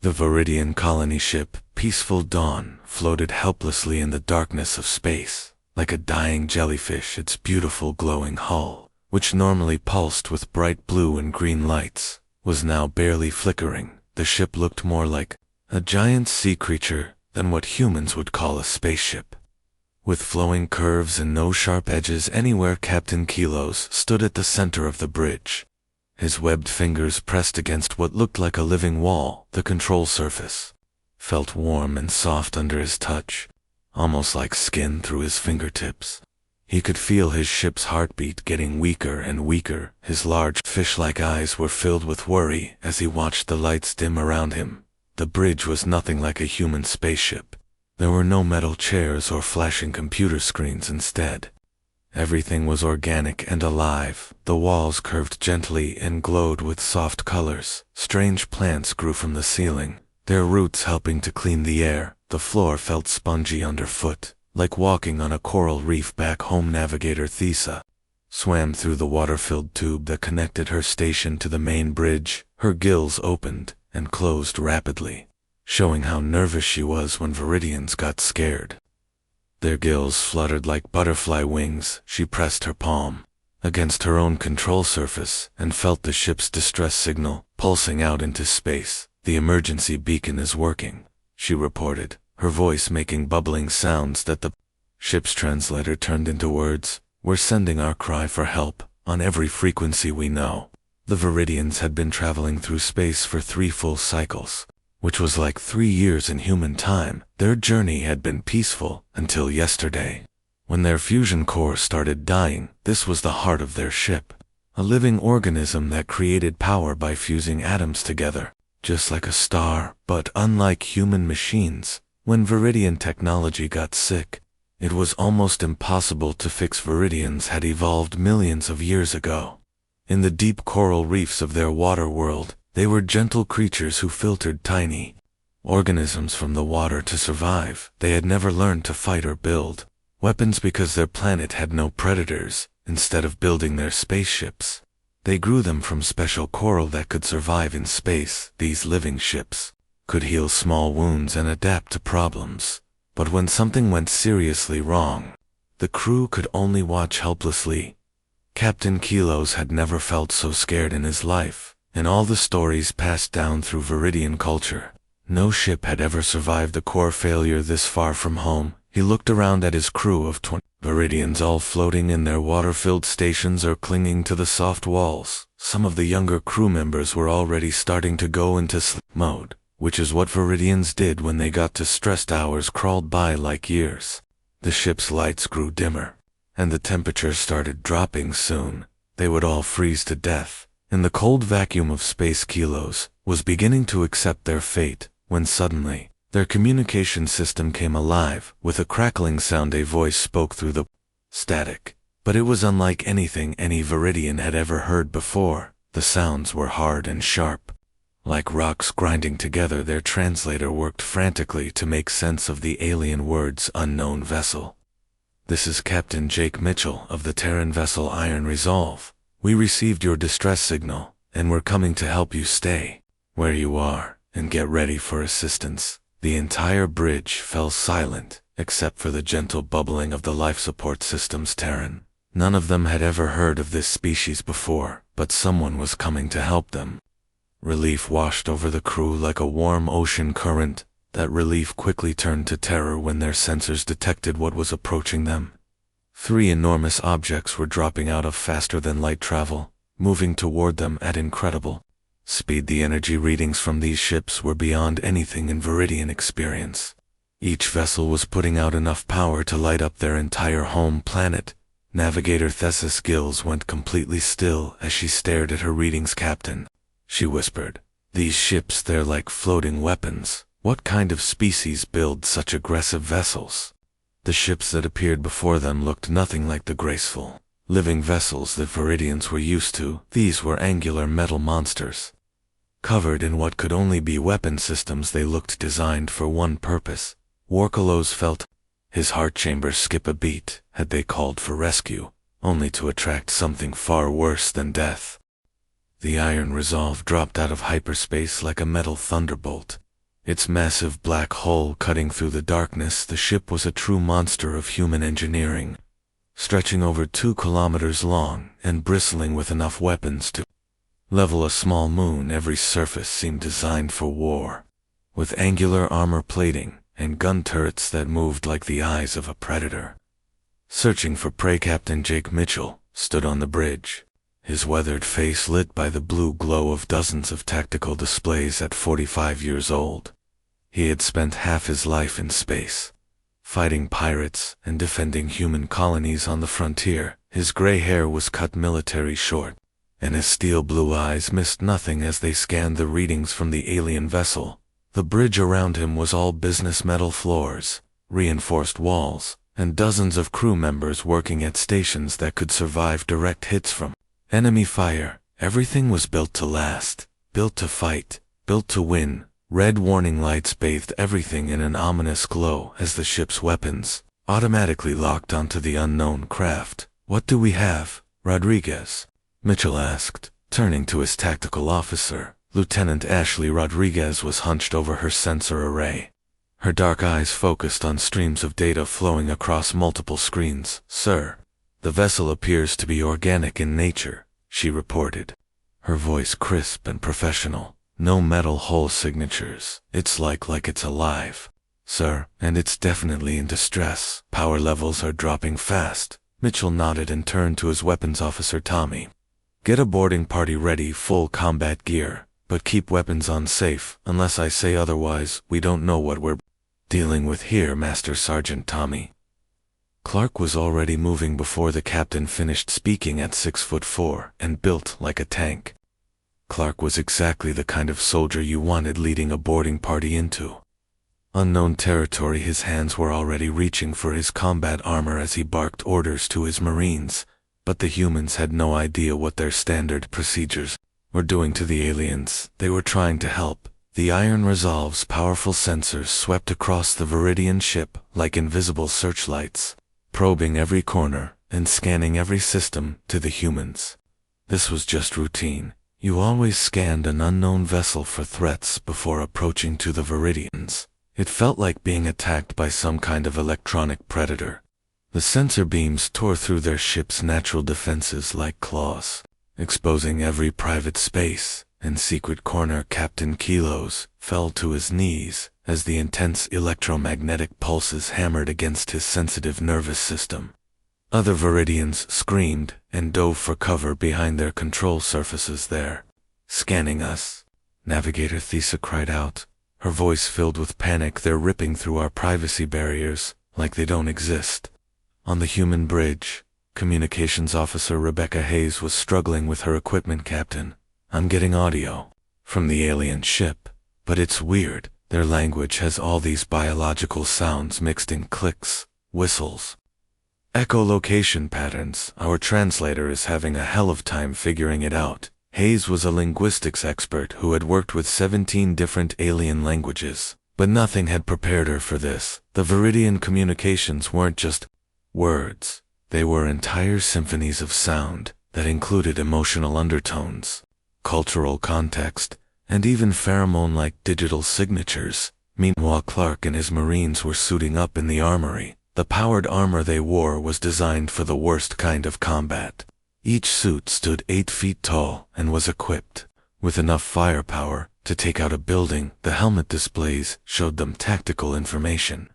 The Viridian colony ship, Peaceful Dawn, floated helplessly in the darkness of space, like a dying jellyfish. Its beautiful glowing hull, which normally pulsed with bright blue and green lights, was now barely flickering. The ship looked more like a giant sea creature than what humans would call a spaceship. With flowing curves and no sharp edges anywhere, Captain Kilos stood at the center of the bridge. His webbed fingers pressed against what looked like a living wall. The control surface felt warm and soft under his touch, almost like skin through his fingertips. He could feel his ship's heartbeat getting weaker and weaker. His large, fish-like eyes were filled with worry as he watched the lights dim around him. The bridge was nothing like a human spaceship. There were no metal chairs or flashing computer screens. Instead, everything was organic and alive. The walls curved gently and glowed with soft colors. Strange plants grew from the ceiling, their roots helping to clean the air. The floor felt spongy underfoot, like walking on a coral reef. Back home, Navigator Thesa swam through the water-filled tube that connected her station to the main bridge. Her gills opened and closed rapidly, showing how nervous she was when Viridians got scared. Their gills fluttered like butterfly wings. She pressed her palm against her own control surface and felt the ship's distress signal pulsing out into space. "The emergency beacon is working," she reported, her voice making bubbling sounds that the ship's translator turned into words. "We're sending our cry for help on every frequency we know." The Viridians had been traveling through space for 3 full cycles, which was like 3 years in human time. Their journey had been peaceful until yesterday, when their fusion core started dying. This was the heart of their ship, a living organism that created power by fusing atoms together, just like a star. But unlike human machines, when Viridian technology got sick, it was almost impossible to fix. Viridians had evolved millions of years ago. In the deep coral reefs of their water world, they were gentle creatures who filtered tiny organisms from the water to survive. They had never learned to fight or build weapons because their planet had no predators. Instead of building their spaceships, they grew them from special coral that could survive in space. These living ships could heal small wounds and adapt to problems. But when something went seriously wrong, the crew could only watch helplessly. Captain Kilos had never felt so scared in his life. In all the stories passed down through Viridian culture, no ship had ever survived a core failure this far from home. He looked around at his crew of 20 Viridians, all floating in their water-filled stations or clinging to the soft walls. Some of the younger crew members were already starting to go into sleep mode, which is what Viridians did when they got too stressed. Hours crawled by like years. The ship's lights grew dimmer, and the temperature started dropping. Soon, they would all freeze to death. In the cold vacuum of space, Kilos was beginning to accept their fate, when suddenly, their communication system came alive. With a crackling sound, a voice spoke through the static. But it was unlike anything any Viridian had ever heard before. The sounds were hard and sharp, like rocks grinding together. Their translator worked frantically to make sense of the alien words. "Unknown vessel. This is Captain Jake Mitchell of the Terran vessel Iron Resolve. We received your distress signal, and we're coming to help you. Stay where you are and get ready for assistance." The entire bridge fell silent, except for the gentle bubbling of the life support system's Terran. None of them had ever heard of this species before, but someone was coming to help them. Relief washed over the crew like a warm ocean current. That relief quickly turned to terror when their sensors detected what was approaching them. 3 enormous objects were dropping out of faster-than-light travel, moving toward them at incredible speed. The energy readings from these ships were beyond anything in Viridian experience. Each vessel was putting out enough power to light up their entire home planet. Navigator Thessa's gills went completely still as she stared at her readings. "Captain," she whispered, "these ships, they're like floating weapons. What kind of species builds such aggressive vessels?" The ships that appeared before them looked nothing like the graceful, living vessels that Viridians were used to. These were angular metal monsters, covered in what could only be weapon systems. They looked designed for one purpose. Warkalos felt his heart chambers skip a beat. Had they called for rescue, only to attract something far worse than death? The Iron Resolve dropped out of hyperspace like a metal thunderbolt, Its massive black hull cutting through the darkness, the ship was a true monster of human engineering, stretching over 2 kilometers long and bristling with enough weapons to level a small moon. Every surface seemed designed for war, with angular armor plating and gun turrets that moved like the eyes of a predator. Searching for prey, Captain Jake Mitchell stood on the bridge, his weathered face lit by the blue glow of dozens of tactical displays. At 45 years old, he had spent half his life in space, fighting pirates and defending human colonies on the frontier. His gray hair was cut military short, and his steel blue eyes missed nothing as they scanned the readings from the alien vessel. The bridge around him was all business, metal floors, reinforced walls, and dozens of crew members working at stations that could survive direct hits from enemy fire. Everything was built to last, built to fight, built to win. Red warning lights bathed everything in an ominous glow as the ship's weapons automatically locked onto the unknown craft. "What do we have, Rodriguez?" Mitchell asked, turning to his tactical officer. Lieutenant Ashley Rodriguez was hunched over her sensor array, her dark eyes focused on streams of data flowing across multiple screens. "Sir, the vessel appears to be organic in nature," she reported, her voice crisp and professional. "No metal hull signatures. It's like it's alive, sir, and it's definitely in distress. Power levels are dropping fast." Mitchell nodded and turned to his weapons officer Tommy. "Get a boarding party ready, full combat gear, but keep weapons on safe. Unless I say otherwise, we don't know what we're dealing with here, Master Sergeant Tommy." Clark was already moving before the captain finished speaking. At 6'4" and built like a tank, Clark was exactly the kind of soldier you wanted leading a boarding party into unknown territory. His hands were already reaching for his combat armor as he barked orders to his Marines, but the humans had no idea what their standard procedures were doing to the aliens. They were trying to help. The Iron Resolve's powerful sensors swept across the Viridian ship like invisible searchlights, probing every corner and scanning every system. To the humans, this was just routine. You always scanned an unknown vessel for threats before approaching to the Viridians. It felt like being attacked by some kind of electronic predator. The sensor beams tore through their ship's natural defenses like claws, exposing every private space and secret corner. Captain Kilos fell to his knees as the intense electromagnetic pulses hammered against his sensitive nervous system. Other Viridians screamed and dove for cover behind their control surfaces. "They're scanning us," Navigator Thesa cried out, her voice filled with panic. "They're ripping through our privacy barriers like they don't exist." On the human bridge, Communications Officer Rebecca Hayes was struggling with her equipment. "Captain, I'm getting audio from the alien ship, but it's weird. Their language has all these biological sounds mixed in, clicks, whistles, echolocation patterns. Our translator is having a hell of time figuring it out." Hayes was a linguistics expert who had worked with 17 different alien languages, but nothing had prepared her for this. The Viridian communications weren't just words. They were entire symphonies of sound that included emotional undertones, cultural context, and even pheromone-like digital signatures. Meanwhile, Clark and his Marines were suiting up in the armory. The powered armor they wore was designed for the worst kind of combat. Each suit stood 8 feet tall and was equipped with enough firepower to take out a building. The helmet displays showed them tactical information,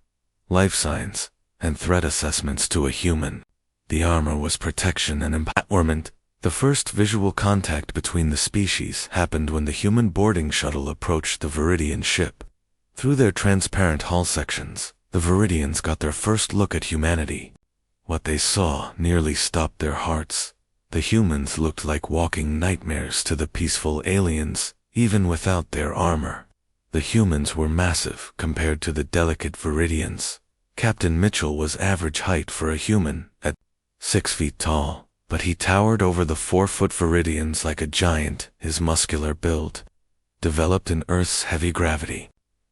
life signs, and threat assessments to a human. The armor was protection and empowerment. The first visual contact between the species happened when the human boarding shuttle approached the Viridian ship. Through their transparent hull sections, the Viridians got their first look at humanity. What they saw nearly stopped their hearts. The humans looked like walking nightmares to the peaceful aliens, even without their armor. The humans were massive compared to the delicate Viridians. Captain Mitchell was average height for a human, at 6 feet tall, but he towered over the 4-foot Viridians like a giant. His muscular build, developed in Earth's heavy gravity,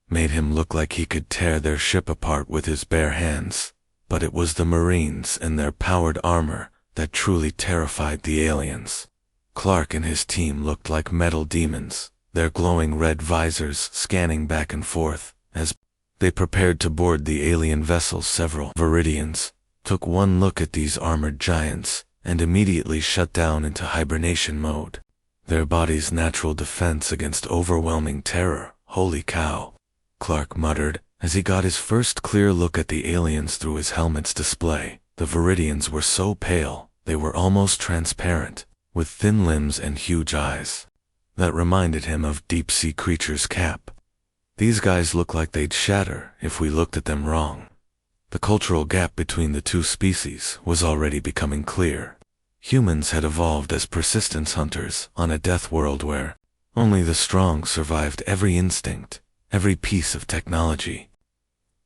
made him look like he could tear their ship apart with his bare hands. But it was the Marines and their powered armor that truly terrified the aliens. Clark and his team looked like metal demons, their glowing red visors scanning back and forth. As they prepared to board the alien vessel, several Viridians took one look at these armored giants and immediately shut down into hibernation mode. Their body's natural defense against overwhelming terror. Holy cow, Clark muttered as he got his first clear look at the aliens through his helmet's display. The Viridians were so pale, they were almost transparent, with thin limbs and huge eyes that reminded him of deep-sea creatures' Cap. These guys look like they'd shatter if we looked at them wrong. The cultural gap between the two species was already becoming clear. Humans had evolved as persistence hunters on a death world where only the strong survived. Every instinct, every piece of technology,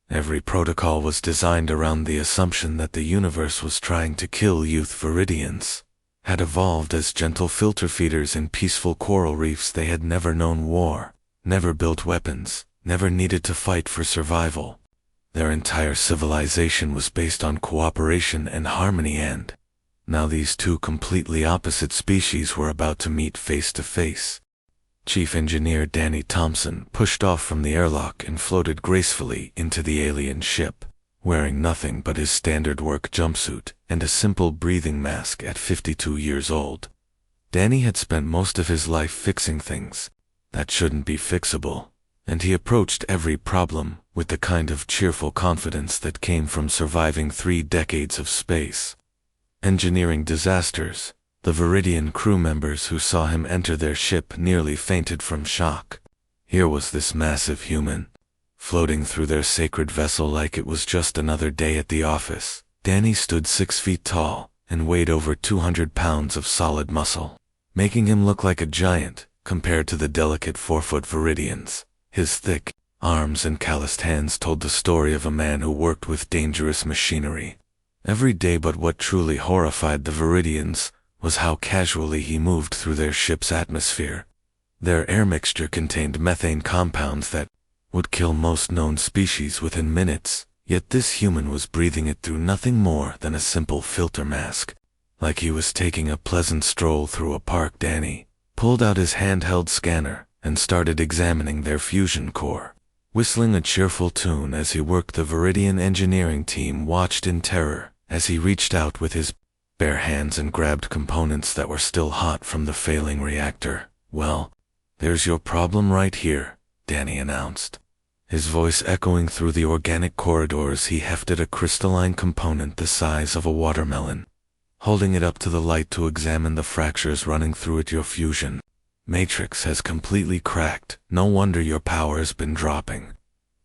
every protocol was designed around the assumption that the universe was trying to kill youth. Viridians had evolved as gentle filter feeders in peaceful coral reefs. They had never known war, never built weapons, never needed to fight for survival. Their entire civilization was based on cooperation and harmony, and now these two completely opposite species were about to meet face to face. Chief Engineer Danny Thompson pushed off from the airlock and floated gracefully into the alien ship, wearing nothing but his standard work jumpsuit and a simple breathing mask. At 52 years old, Danny had spent most of his life fixing things that shouldn't be fixable, and he approached every problem with the kind of cheerful confidence that came from surviving 3 decades of space engineering disasters. The Viridian crew members who saw him enter their ship nearly fainted from shock. Here was this massive human, floating through their sacred vessel like it was just another day at the office. Danny stood 6 feet tall and weighed over 200 pounds of solid muscle, making him look like a giant compared to the delicate 4-foot Viridians. His thick arms and calloused hands told the story of a man who worked with dangerous machinery every day. But what truly horrified the Viridians was how casually he moved through their ship's atmosphere. Their air mixture contained methane compounds that would kill most known species within minutes, yet this human was breathing it through nothing more than a simple filter mask. Like he was taking a pleasant stroll through a park, Danny pulled out his handheld scanner and started examining their fusion core, whistling a cheerful tune as he worked. The Viridian engineering team watched in terror as he reached out with his bare hands and grabbed components that were still hot from the failing reactor. "Well, there's your problem right here," Danny announced. His voice echoing through the organic corridors. He hefted a crystalline component the size of a watermelon, holding it up to the light to examine the fractures running through it. "Your fusion matrix has completely cracked. No wonder your power has been dropping."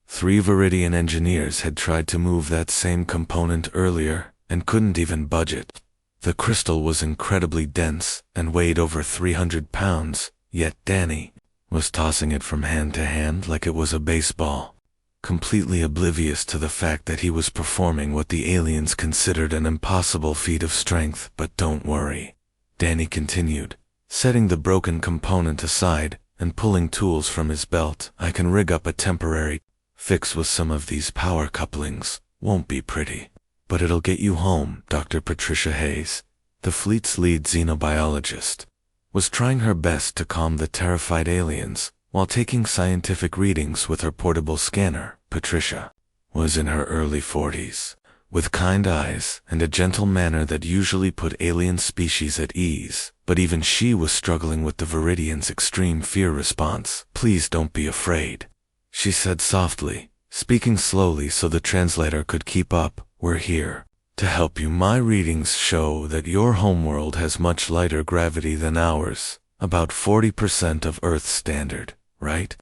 3 Viridian engineers had tried to move that same component earlier and couldn't even budge it. The crystal was incredibly dense and weighed over 300 pounds, yet Danny was tossing it from hand to hand like it was a baseball, completely oblivious to the fact that he was performing what the aliens considered an impossible feat of strength. "But don't worry," Danny continued, setting the broken component aside and pulling tools from his belt. "I can rig up a temporary fix with some of these power couplings. Won't be pretty, but it'll get you home." Dr. Patricia Hayes, the fleet's lead xenobiologist, was trying her best to calm the terrified aliens while taking scientific readings with her portable scanner. Patricia was in her early 40s, with kind eyes and a gentle manner that usually put alien species at ease, but even she was struggling with the Viridians' extreme fear response. "Please don't be afraid," she said softly, speaking slowly so the translator could keep up. "We're here to help you. My readings show that your homeworld has much lighter gravity than ours, about 40% of Earth's standard, right?"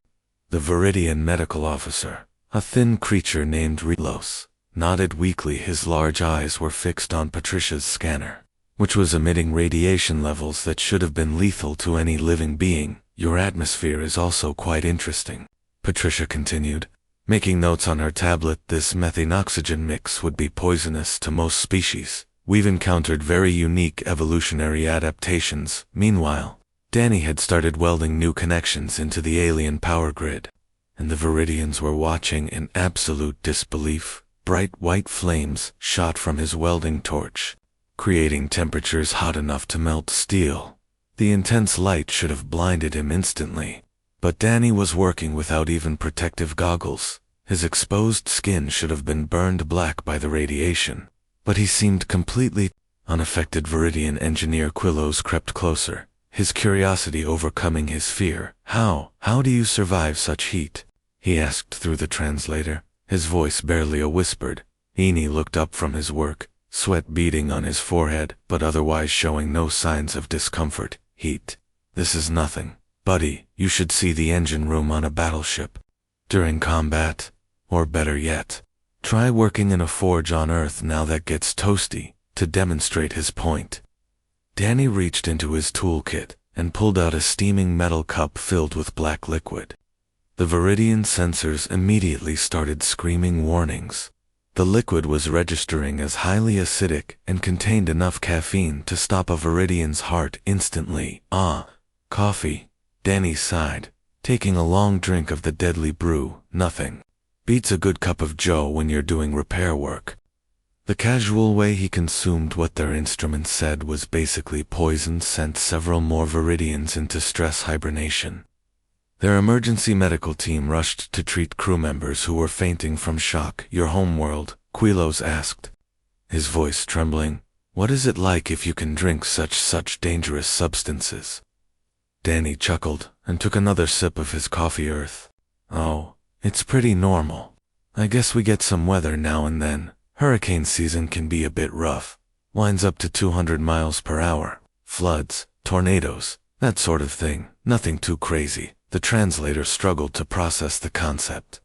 The Viridian medical officer, a thin creature named Relos, nodded weakly. His large eyes were fixed on Patricia's scanner, which was emitting radiation levels that should have been lethal to any living being. "Your atmosphere is also quite interesting," Patricia continued, making notes on her tablet. "This methane-oxygen mix would be poisonous to most species. We've encountered very unique evolutionary adaptations." Meanwhile, Danny had started welding new connections into the alien power grid, and the Viridians were watching in absolute disbelief. Bright white flames shot from his welding torch, creating temperatures hot enough to melt steel. The intense light should have blinded him instantly, But Danny was working without even protective goggles. His exposed skin should have been burned black by the radiation, but he seemed completely unaffected. Viridian engineer Quillos crept closer, his curiosity overcoming his fear. How do you survive such heat?" he asked through the translator, his voice barely a whisper. Eni looked up from his work, sweat beading on his forehead, but otherwise showing no signs of discomfort. "Heat. This is nothing. Buddy, you should see the engine room on a battleship. During combat, or better yet, try working in a forge on Earth now that gets toasty," to demonstrate his point. Danny reached into his toolkit and pulled out a steaming metal cup filled with black liquid. The Viridian sensors immediately started screaming warnings. The liquid was registering as highly acidic and contained enough caffeine to stop a Viridian's heart instantly. Coffee, Danny sighed, taking a long drink of the deadly brew. Nothing beats a good cup of joe when you're doing repair work. The casual way he consumed what their instruments said was basically poison sent several more Viridians into stress hibernation. Their emergency medical team rushed to treat crew members who were fainting from shock. "Your homeworld?" Quillos asked, his voice trembling. "What is it like if you can drink such dangerous substances?" Danny chuckled and took another sip of his coffee. "Earth? Oh, it's pretty normal. I guess we get some weather now and then. Hurricane season can be a bit rough. Winds up to 200 miles per hour. Floods, tornadoes, that sort of thing. Nothing too crazy." The translator struggled to process the concept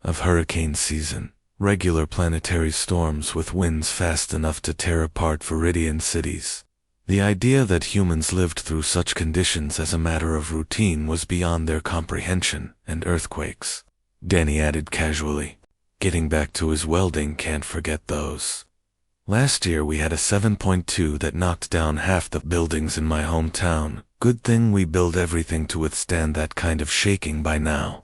of hurricane season. Regular planetary storms with winds fast enough to tear apart Viridian cities. The idea that humans lived through such conditions as a matter of routine was beyond their comprehension. "And earthquakes," Danny added casually. Getting back to his welding, "Can't forget those. Last year we had a 7.2 that knocked down half the buildings in my hometown. Good thing we built everything to withstand that kind of shaking by now."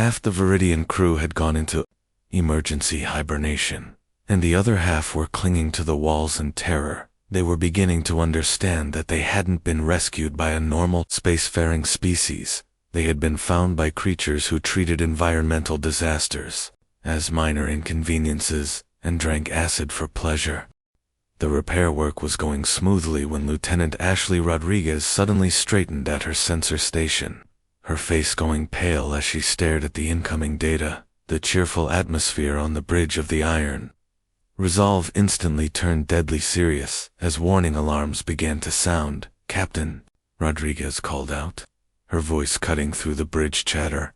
Half the Viridian crew had gone into emergency hibernation, and the other half were clinging to the walls in terror. They were beginning to understand that they hadn't been rescued by a normal spacefaring species. They had been found by creatures who treated environmental disasters as minor inconveniences and drank acid for pleasure. The repair work was going smoothly when Lieutenant Ashley Rodriguez suddenly straightened at her sensor station, her face going pale as she stared at the incoming data. The cheerful atmosphere on the bridge of the Iron Resolve instantly turned deadly serious as warning alarms began to sound. "Captain," Rodriguez called out, her voice cutting through the bridge chatter.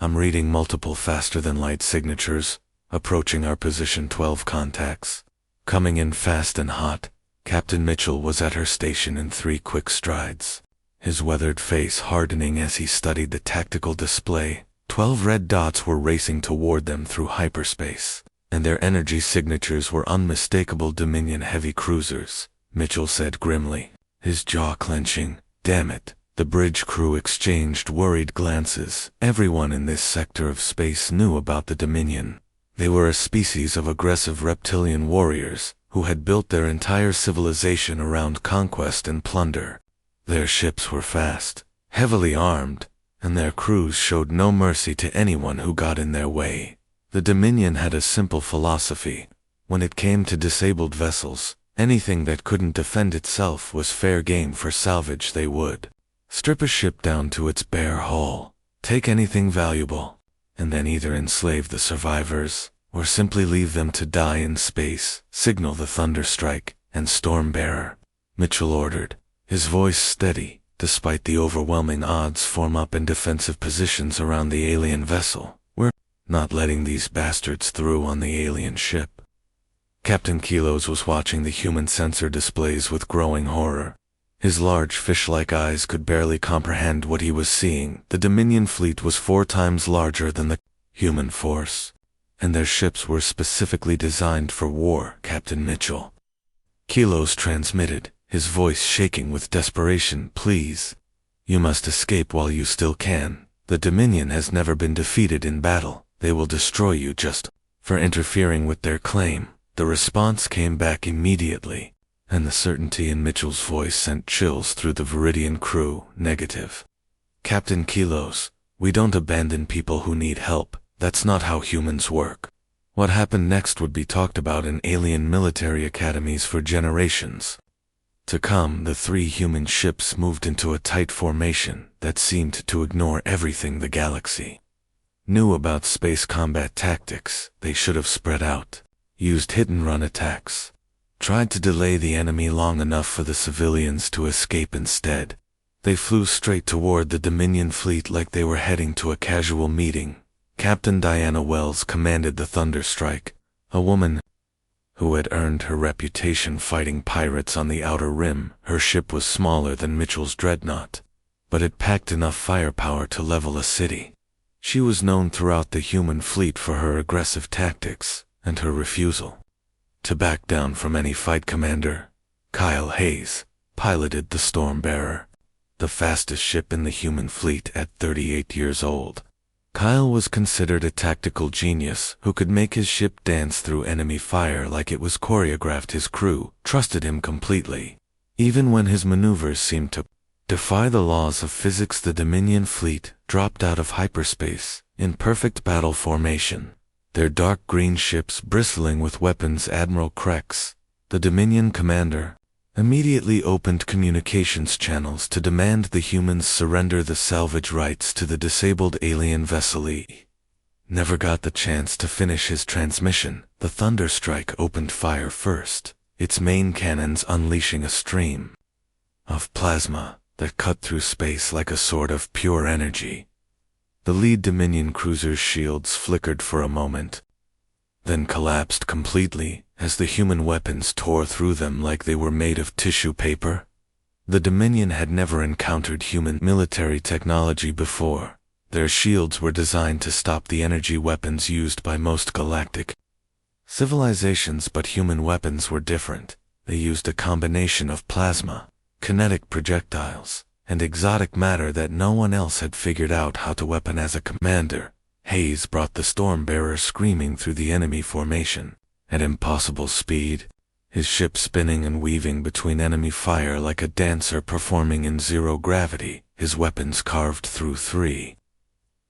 "I'm reading multiple faster-than-light signatures, approaching our position 12 contacts. Coming in fast and hot." Captain Mitchell was at her station in 3 quick strides, his weathered face hardening as he studied the tactical display. 12 red dots were racing toward them through hyperspace, and their energy signatures were unmistakable Dominion heavy cruisers, Mitchell said grimly, his jaw clenching. "Damn it." The bridge crew exchanged worried glances. Everyone in this sector of space knew about the Dominion. They were a species of aggressive reptilian warriors who had built their entire civilization around conquest and plunder. Their ships were fast, heavily armed, and their crews showed no mercy to anyone who got in their way. The Dominion had a simple philosophy. When it came to disabled vessels, anything that couldn't defend itself was fair game for salvage. They would strip a ship down to its bare hull, take anything valuable, and then either enslave the survivors, or simply leave them to die in space. "Signal the Thunderstrike and Stormbearer," Mitchell ordered, his voice steady, despite the overwhelming odds. "Form up in defensive positions around the alien vessel. We're not letting these bastards through on the alien ship." Captain Quillos was watching the human sensor displays with growing horror. His large fish-like eyes could barely comprehend what he was seeing. The Dominion fleet was 4 times larger than the human force, and their ships were specifically designed for war. "Captain Mitchell," Quillos transmitted, his voice shaking with desperation, "please, you must escape while you still can. The Dominion has never been defeated in battle. They will destroy you just for interfering with their claim." The response came back immediately, and the certainty in Mitchell's voice sent chills through the Viridian crew. "Negative. Captain Kilos, we don't abandon people who need help. That's not how humans work. What happened next would be talked about in alien military academies for generations to come. The three human ships moved into a tight formation that seemed to ignore everything the galaxy knew about space combat tactics. They should have spread out, used hit-and-run attacks, tried to delay the enemy long enough for the civilians to escape. Instead, they flew straight toward the Dominion fleet like they were heading to a casual meeting. Captain Diana Wells commanded the Thunderstrike, a woman who had earned her reputation fighting pirates on the Outer Rim. Her ship was smaller than Mitchell's dreadnought, but it packed enough firepower to level a city. She was known throughout the human fleet for her aggressive tactics and her refusal to back down from any fight. Commander Kyle Hayes piloted the Stormbearer, the fastest ship in the human fleet at 38 years old. Kyle was considered a tactical genius who could make his ship dance through enemy fire like it was choreographed. His crew trusted him completely, even when his maneuvers seemed to defy the laws of physics. The Dominion fleet dropped out of hyperspace in perfect battle formation, their dark green ships bristling with weapons. Admiral Krex, the Dominion commander, immediately opened communications channels to demand the humans surrender the salvage rights to the disabled alien vessel. He never got the chance to finish his transmission. The Thunderstrike opened fire first, its main cannons unleashing a stream of plasma that cut through space like a sword of pure energy. The lead Dominion cruiser's shields flickered for a moment, then collapsed completely as the human weapons tore through them like they were made of tissue paper. The Dominion had never encountered human military technology before. Their shields were designed to stop the energy weapons used by most galactic civilizations, but human weapons were different. They used a combination of plasma, kinetic projectiles, and exotic matter that no one else had figured out how to weapon. As a commander, Hayes brought the Stormbearer screaming through the enemy formation at impossible speed, his ship spinning and weaving between enemy fire like a dancer performing in zero gravity. His weapons carved through three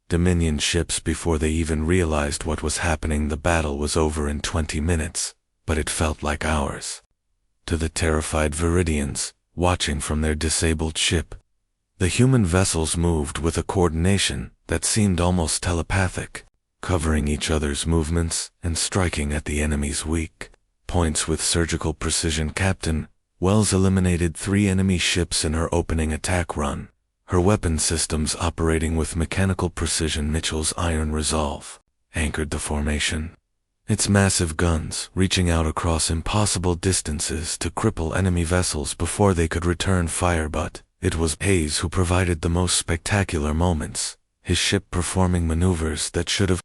Dominion ships before they even realized what was happening. The battle was over in 20 minutes, but it felt like hours to the terrified Viridians watching from their disabled ship. The human vessels moved with a coordination that seemed almost telepathic, covering each other's movements and striking at the enemy's weak points with surgical precision. Captain Wells eliminated 3 enemy ships in her opening attack run, her weapon systems operating with mechanical precision. Mitchell's iron resolve anchored the formation, its massive guns reaching out across impossible distances to cripple enemy vessels before they could return fire. But it was Hayes who provided the most spectacular moments, his ship performing maneuvers that should have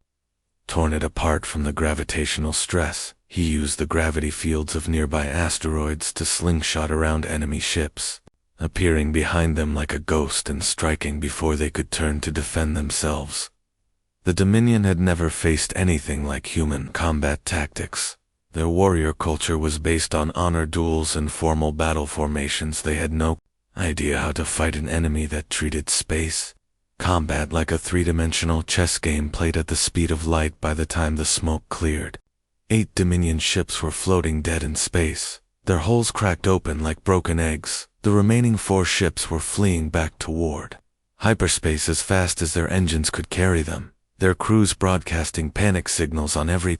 torn it apart from the gravitational stress. He used the gravity fields of nearby asteroids to slingshot around enemy ships, appearing behind them like a ghost and striking before they could turn to defend themselves. The Dominion had never faced anything like human combat tactics. Their warrior culture was based on honor duels and formal battle formations. They had no idea how to fight an enemy that treated space combat like a three-dimensional chess game played at the speed of light. By the time the smoke cleared, 8 Dominion ships were floating dead in space, their hulls cracked open like broken eggs. The remaining 4 ships were fleeing back toward hyperspace as fast as their engines could carry them, their crews broadcasting panic signals on every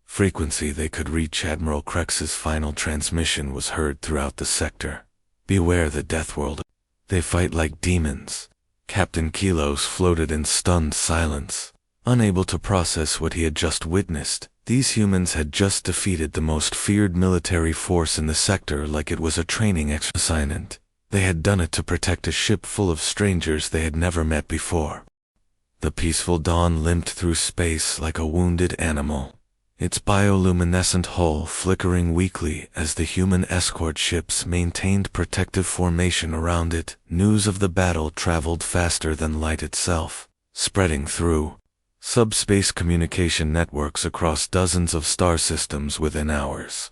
frequency they could reach. Admiral Krex's final transmission was heard throughout the sector. "Beware the Deathworlder. They fight like demons." Captain Kilos floated in stunned silence, unable to process what he had just witnessed. These humans had just defeated the most feared military force in the sector like it was a training assignment. They had done it to protect a ship full of strangers they had never met before. The peaceful dawn limped through space like a wounded animal, its bioluminescent hull flickering weakly as the human escort ships maintained protective formation around it. News of the battle traveled faster than light itself, spreading through subspace communication networks across dozens of star systems within hours.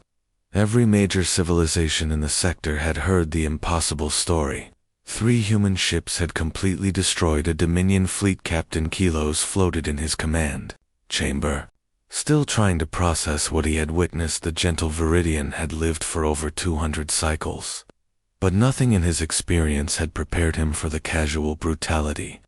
Every major civilization in the sector had heard the impossible story. 3 human ships had completely destroyed a Dominion fleet. Captain Kilos floated in his command chamber, still trying to process what he had witnessed. The gentle Viridian had lived for over 200 cycles, but nothing in his experience had prepared him for the casual brutality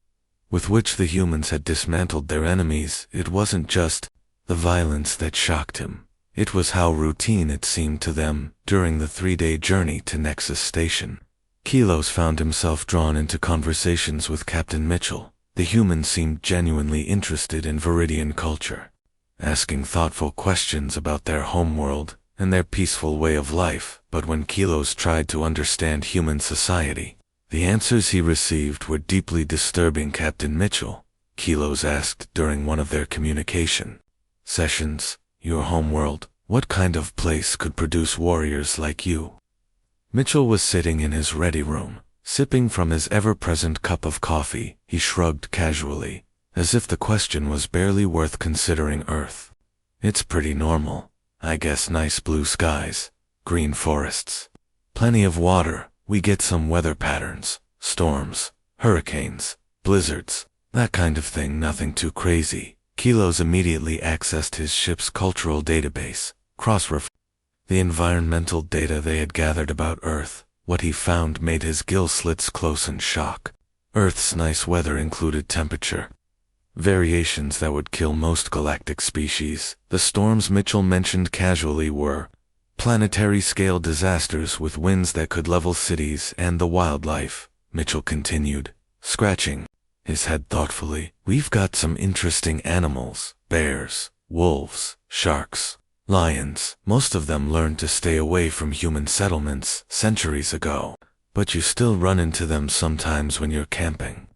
with which the humans had dismantled their enemies. It wasn't just the violence that shocked him. It was how routine it seemed to them during the 3-day journey to Nexus Station. Kilos found himself drawn into conversations with Captain Mitchell. The human seemed genuinely interested in Viridian culture, asking thoughtful questions about their homeworld and their peaceful way of life. But when Kilos tried to understand human society, the answers he received were deeply disturbing. Captain Mitchell, Kilos asked during one of their communication sessions, your homeworld, what kind of place could produce warriors like you? Mitchell was sitting in his ready room, sipping from his ever-present cup of coffee. He shrugged casually, as if the question was barely worth considering. Earth. It's pretty normal, I guess. Nice blue skies, green forests, plenty of water. We get some weather patterns, storms, hurricanes, blizzards, that kind of thing. Nothing too crazy. Kilos immediately accessed his ship's cultural database, cross-referenced the environmental data they had gathered about Earth. What he found made his gill slits close in shock. Earth's nice weather included temperature variations that would kill most galactic species. The storms Mitchell mentioned casually were planetary-scale disasters with winds that could level cities and the wildlife. Mitchell continued, scratching his head thoughtfully. We've got some interesting animals: bears, wolves, sharks, lions. Most of them learned to stay away from human settlements centuries ago, but you still run into them sometimes when you're camping.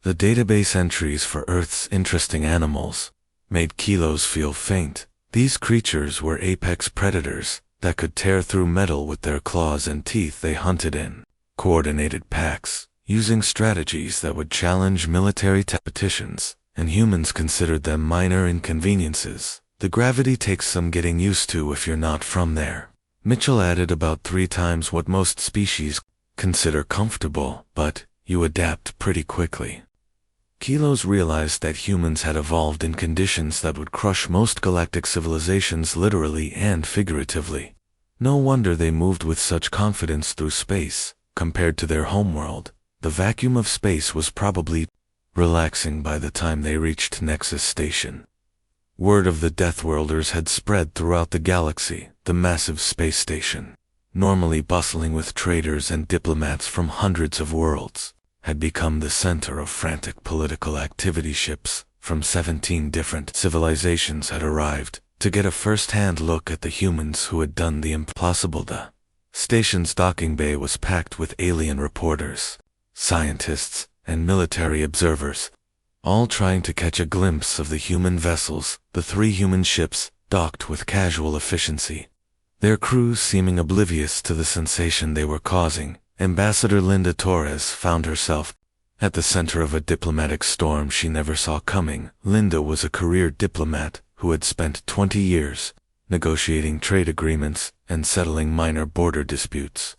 The database entries for Earth's interesting animals made Kilos feel faint. These creatures were apex predators that could tear through metal with their claws and teeth. They hunted in coordinated packs, using strategies that would challenge military competitions, and humans considered them minor inconveniences. The gravity takes some getting used to if you're not from there. Mitchell added, about 3 times what most species consider comfortable, but you adapt pretty quickly. Kilos realized that humans had evolved in conditions that would crush most galactic civilizations literally and figuratively. No wonder they moved with such confidence through space. Compared to their homeworld, the vacuum of space was probably relaxing by the time they reached Nexus Station. Word of the Deathworlders had spread throughout the galaxy. The massive space station, normally bustling with traders and diplomats from hundreds of worlds, had become the center of frantic political activity. Ships from 17 different civilizations had arrived to get a first-hand look at the humans who had done the impossible. The station's docking bay was packed with alien reporters, scientists, and military observers, all trying to catch a glimpse of the human vessels. The 3 human ships docked with casual efficiency, their crews seeming oblivious to the sensation they were causing. Ambassador Linda Torres found herself at the center of a diplomatic storm she never saw coming. Linda was a career diplomat who had spent 20 years negotiating trade agreements and settling minor border disputes.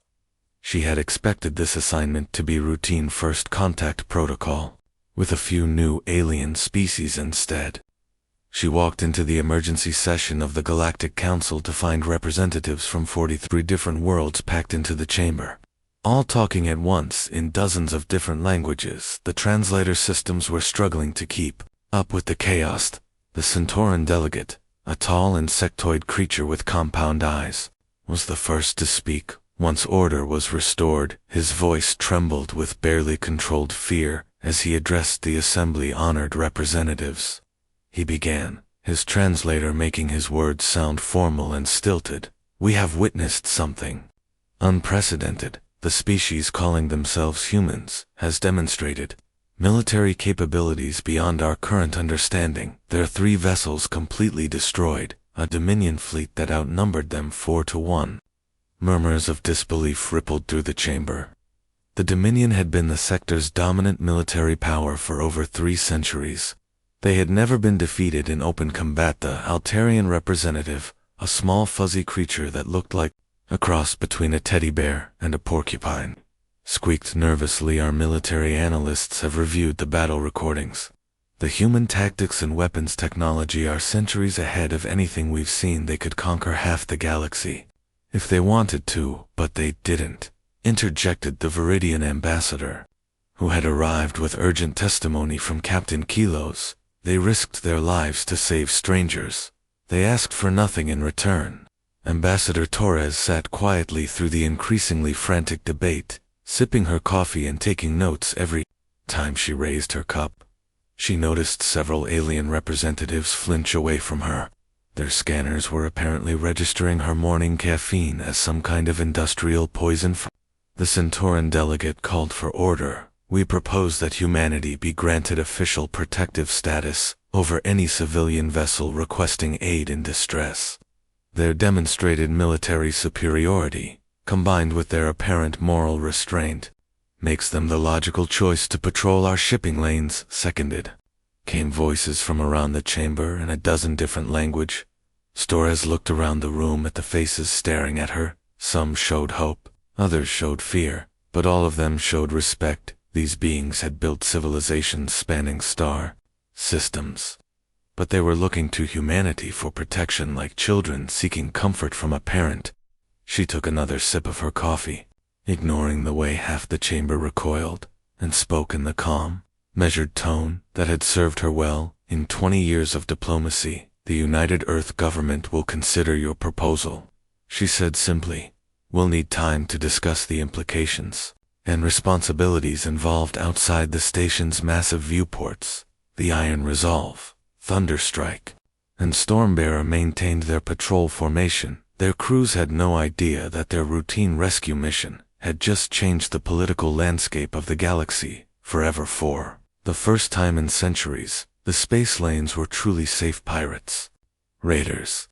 She had expected this assignment to be routine first contact protocol, with a few new alien species instead. She walked into the emergency session of the Galactic Council to find representatives from 43 different worlds packed into the chamber, all talking at once in dozens of different languages. The translator systems were struggling to keep up with the chaos. The Centauran delegate, a tall insectoid creature with compound eyes, was the first to speak. Once order was restored, his voice trembled with barely controlled fear as he addressed the assembly honored representatives. He began, his translator making his words sound formal and stilted. We have witnessed something unprecedented. The species calling themselves humans has demonstrated military capabilities beyond our current understanding. Their 3 vessels completely destroyed, a Dominion fleet that outnumbered them 4-1. Murmurs of disbelief rippled through the chamber. The Dominion had been the sector's dominant military power for over 3 centuries. They had never been defeated in open combat. The Altarian representative, a small fuzzy creature that looked like a cross between a teddy bear and a porcupine, squeaked nervously. Our military analysts have reviewed the battle recordings. The human tactics and weapons technology are centuries ahead of anything we've seen. They could conquer half the galaxy. If they wanted to, but they didn't, interjected the Viridian ambassador, who had arrived with urgent testimony from Captain Kilos. They risked their lives to save strangers. They asked for nothing in return. Ambassador Torres sat quietly through the increasingly frantic debate, sipping her coffee and taking notes. Every time she raised her cup, she noticed several alien representatives flinch away from her. Their scanners were apparently registering her morning caffeine as some kind of industrial poison. The Centauran delegate called for order. We propose that humanity be granted official protective status over any civilian vessel requesting aid in distress. Their demonstrated military superiority, combined with their apparent moral restraint, makes them the logical choice to patrol our shipping lanes. Seconded, came voices from around the chamber in a dozen different languages. Torres looked around the room at the faces staring at her. Some showed hope, others showed fear, but all of them showed respect. These beings had built civilizations spanning star systems, but they were looking to humanity for protection like children seeking comfort from a parent. She took another sip of her coffee, ignoring the way half the chamber recoiled, and spoke in the calm, measured tone that had served her well. In 20 years of diplomacy, the United Earth government will consider your proposal, she said simply. We'll need time to discuss the implications and responsibilities involved outside the station's massive viewports. The Iron Resolve, Thunderstrike, and Stormbearer maintained their patrol formation. Their crews had no idea that their routine rescue mission had just changed the political landscape of the galaxy forever. For the first time in centuries, the space lanes were truly safe. Pirates, raiders,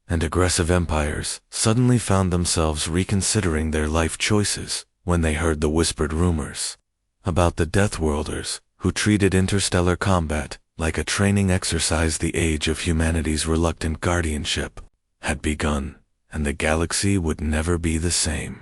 and aggressive empires suddenly found themselves reconsidering their life choices when they heard the whispered rumors about the Deathworlders, who treated interstellar combat like a training exercise. The age of humanity's reluctant guardianship had begun, and the galaxy would never be the same.